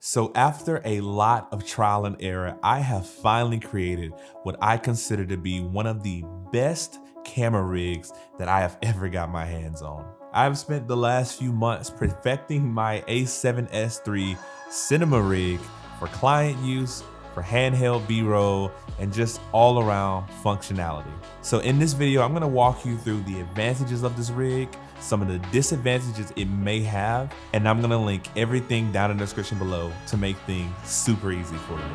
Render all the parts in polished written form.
So after a lot of trial and error, I have finally created what I consider to be one of the best camera rigs that I have ever got my hands on. I've spent the last few months perfecting my A7S III cinema rig for client use, for handheld B-roll, and just all around functionality. So in this video, I'm gonna walk you through the advantages of this rig, some of the disadvantages it may have, and I'm gonna link everything down in the description below to make things super easy for you.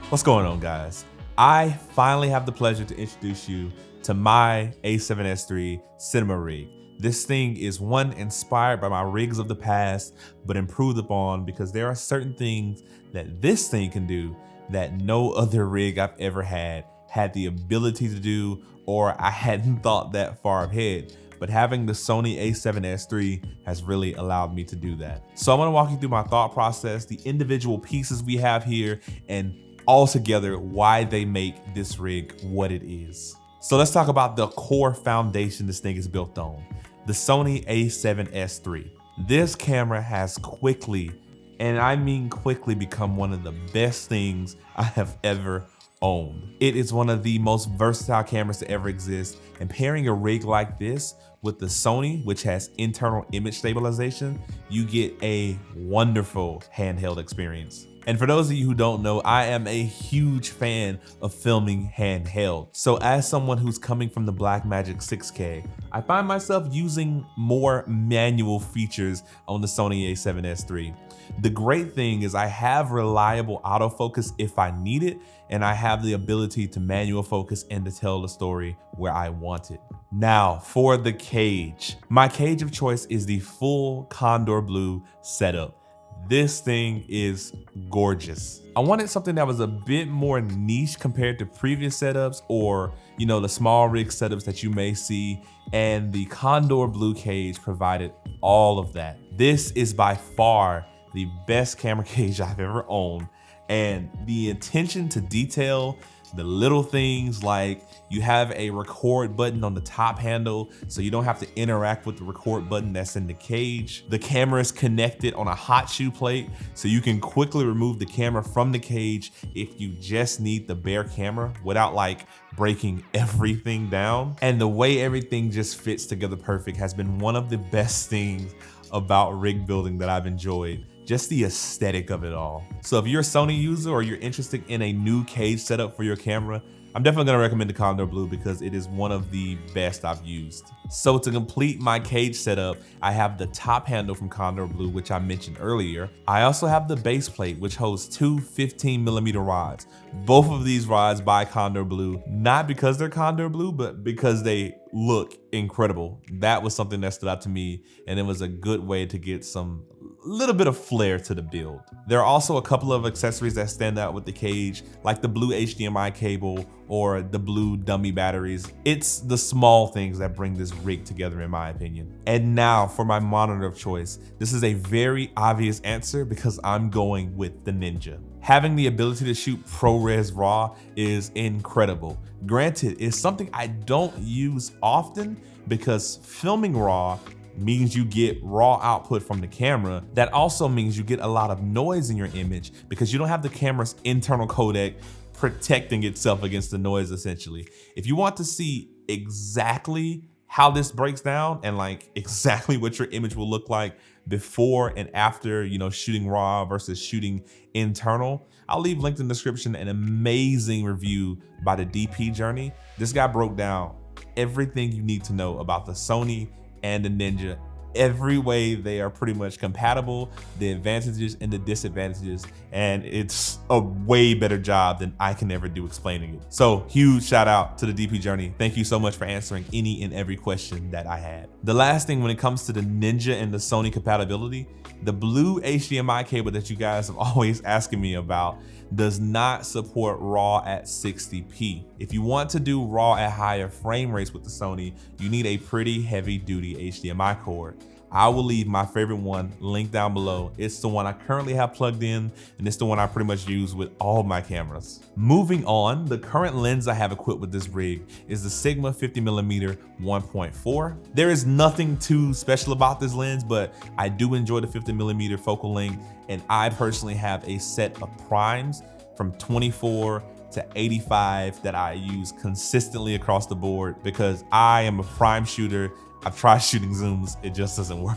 What's going on, guys? I finally have the pleasure to introduce you to my A7S III cinema rig. This thing is one inspired by my rigs of the past, but improved upon because there are certain things that this thing can do that no other rig I've ever had the ability to do, or I hadn't thought that far ahead. But having the Sony A7S III has really allowed me to do that. So I'm gonna walk you through my thought process, the individual pieces we have here, and altogether why they make this rig what it is. So let's talk about the core foundation this thing is built on, the Sony A7S III. This camera has quickly, and I mean quickly, become one of the best things I have ever owned. It is one of the most versatile cameras to ever exist, and pairing a rig like this with the Sony, which has internal image stabilization, you get a wonderful handheld experience. And for those of you who don't know, I am a huge fan of filming handheld. So as someone who's coming from the Blackmagic 6K, I find myself using more manual features on the Sony A7S III. The great thing is I have reliable autofocus if I need it, and I have the ability to manual focus and to tell the story where I want it. Now for the cage. My cage of choice is the full Kondor Blue setup. This thing is gorgeous. I wanted something that was a bit more niche compared to previous setups, or the small rig setups that you may see, and the Kondor Blue cage provided all of that. This is by far the best camera cage I've ever owned, and the attention to detail, the little things like you have a record button on the top handle so you don't have to interact with the record button that's in the cage. The camera is connected on a hot shoe plate so you can quickly remove the camera from the cage if you just need the bare camera without like breaking everything down. And the way everything just fits together perfect has been one of the best things about rig building that I've enjoyed. Just the aesthetic of it all. So if you're a Sony user or you're interested in a new cage setup for your camera, I'm definitely gonna recommend the Kondor Blue because it is one of the best I've used. So to complete my cage setup, I have the top handle from Kondor Blue, which I mentioned earlier. I also have the base plate, which holds two 15mm rods. Both of these rods by Kondor Blue, not because they're Kondor Blue, but because they look incredible. That was something that stood out to me, and it was a good way to get some little bit of flair to the build. There are also a couple of accessories that stand out with the cage, like the blue HDMI cable or the blue dummy batteries. It's the small things that bring this rig together, in my opinion. And now for my monitor of choice. This is a very obvious answer because I'm going with the Ninja. Having the ability to shoot ProRes RAW is incredible. Granted, it's something I don't use often because filming RAW means you get raw output from the camera. That also means you get a lot of noise in your image because you don't have the camera's internal codec protecting itself against the noise, essentially. If you want to see exactly how this breaks down and like exactly what your image will look like before and after, shooting raw versus shooting internal, I'll leave linked in the description an amazing review by the DP Journey. This guy broke down everything you need to know about the Sony and the Ninja. Every way they are pretty much compatible, the advantages and the disadvantages, and it's a way better job than I can ever do explaining it. So huge shout out to the DP Journey. Thank you so much for answering any and every question that I had. The last thing when it comes to the Ninja and the Sony compatibility, the blue HDMI cable that you guys have always asking me about does not support RAW at 60p. If you want to do RAW at higher frame rates with the Sony, you need a pretty heavy duty HDMI cord. I will leave my favorite one linked down below. It's the one I currently have plugged in, and it's the one I pretty much use with all my cameras. Moving on, the current lens I have equipped with this rig is the Sigma 50mm 1.4. There is nothing too special about this lens, but I do enjoy the 50mm focal length, and I personally have a set of primes from 24 to 85 that I use consistently across the board because I am a prime shooter. I've tried shooting zooms, it just doesn't work.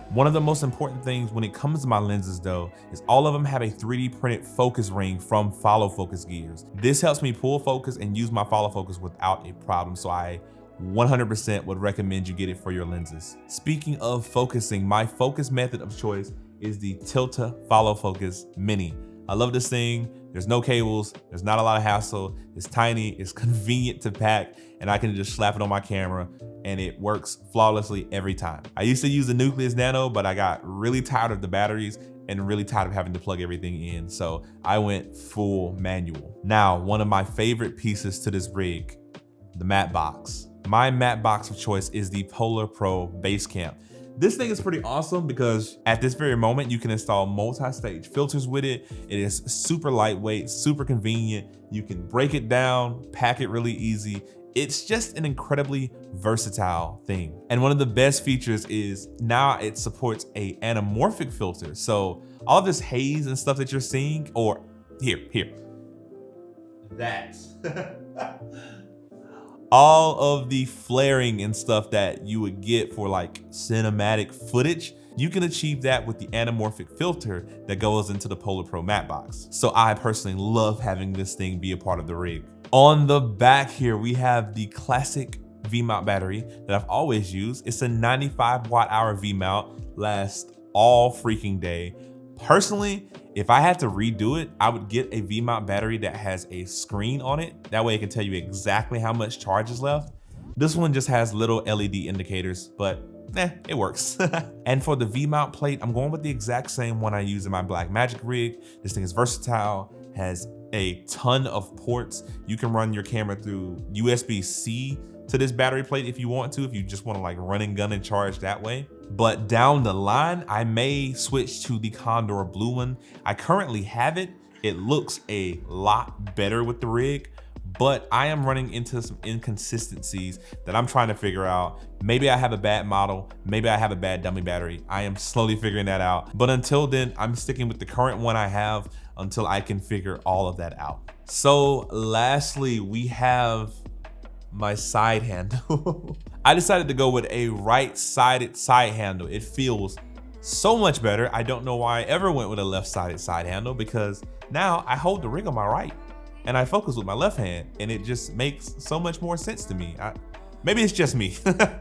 One of the most important things when it comes to my lenses though, is all of them have a 3D printed focus ring from Follow Focus Gears. This helps me pull focus and use my follow focus without a problem, so I 100% would recommend you get it for your lenses. Speaking of focusing, my focus method of choice is the Tilta Follow Focus Mini. I love this thing. There's no cables, there's not a lot of hassle, it's tiny, it's convenient to pack, and I can just slap it on my camera and it works flawlessly every time. I used to use the Nucleus Nano, but I got really tired of the batteries and really tired of having to plug everything in, so I went full manual. Now, one of my favorite pieces to this rig, the matte box. My matte box of choice is the Polar Pro Basecamp. This thing is pretty awesome because at this very moment, you can install multi-stage filters with it. It is super lightweight, super convenient. You can break it down, pack it really easy. It's just an incredibly versatile thing. And one of the best features is now it supports a anamorphic filter. So all of this haze and stuff that you're seeing, or here, that. All of the flaring and stuff that you would get for like cinematic footage, you can achieve that with the anamorphic filter that goes into the Polar Pro matte box. So I personally love having this thing be a part of the rig. On the back here, we have the classic V-mount battery that I've always used. It's a 95 watt-hour V-mount, lasts all freaking day. Personally, if I had to redo it, I would get a V-mount battery that has a screen on it. That way it can tell you exactly how much charge is left. This one just has little LED indicators, but it works. And for the V-mount plate, I'm going with the exact same one I use in my Blackmagic rig. This thing is versatile, has a ton of ports. You can run your camera through USB-C to this battery plate if you want to, if you just want to like run and gun and charge that way. But down the line, I may switch to the Kondor Blue one. I currently have it. It looks a lot better with the rig, but I am running into some inconsistencies that I'm trying to figure out. Maybe I have a bad model, maybe I have a bad dummy battery. I am slowly figuring that out. But until then, I'm sticking with the current one I have until I can figure all of that out. So lastly, we have my side handle. I decided to go with a right-sided side handle. It feels so much better. I don't know why I ever went with a left-sided side handle because now I hold the rig on my right and I focus with my left hand, and it just makes so much more sense to me. Maybe it's just me.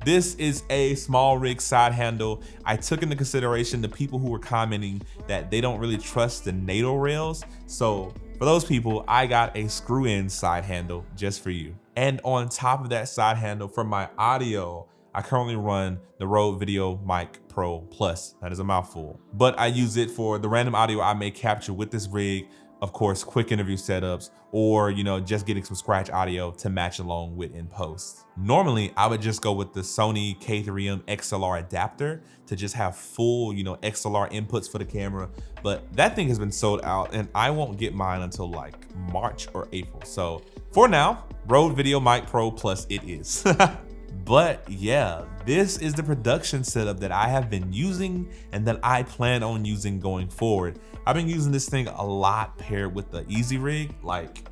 This is a small rig side handle. I took into consideration the people who were commenting that they don't really trust the NATO rails. So for those people, I got a screw-in side handle just for you. And on top of that side handle, for my audio, I currently run the Rode Video Mic Pro Plus. That is a mouthful. But I use it for the random audio I may capture with this rig. Of course, quick interview setups, or just getting some scratch audio to match along with in post. Normally, I would just go with the Sony K3M XLR adapter to just have full, XLR inputs for the camera, but that thing has been sold out and I won't get mine until like March or April. So for now, Rode Video Mic Pro Plus it is. But yeah, this is the production setup that I have been using and that I plan on using going forward. I've been using this thing a lot paired with the Easy Rig, like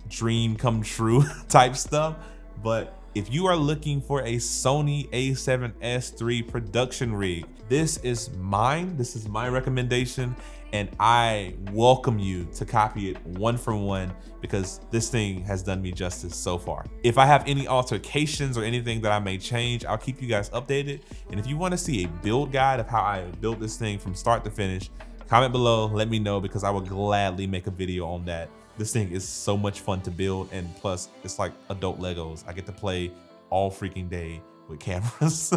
dream come true type stuff. But if you are looking for a Sony a7S III production rig, this is mine. This is my recommendation, and I welcome you to copy it one for one because this thing has done me justice so far. If I have any altercations or anything that I may change, I'll keep you guys updated. And if you want to see a build guide of how I built this thing from start to finish, comment below, let me know, because I will gladly make a video on that. This thing is so much fun to build, and plus it's like adult Legos. I get to play all freaking day with cameras.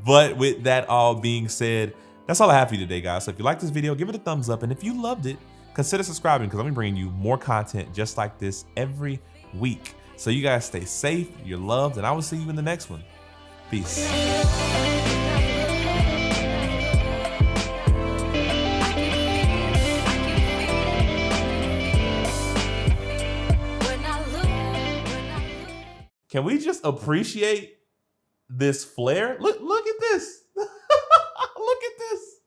But with that all being said, that's all I have for you today, guys. So if you like this video, give it a thumbs up, and if you loved it, consider subscribing, because I'm bringing you more content just like this every week. So you guys stay safe, you're loved, and I will see you in the next one. Peace. Can we just appreciate this flare? Look at this.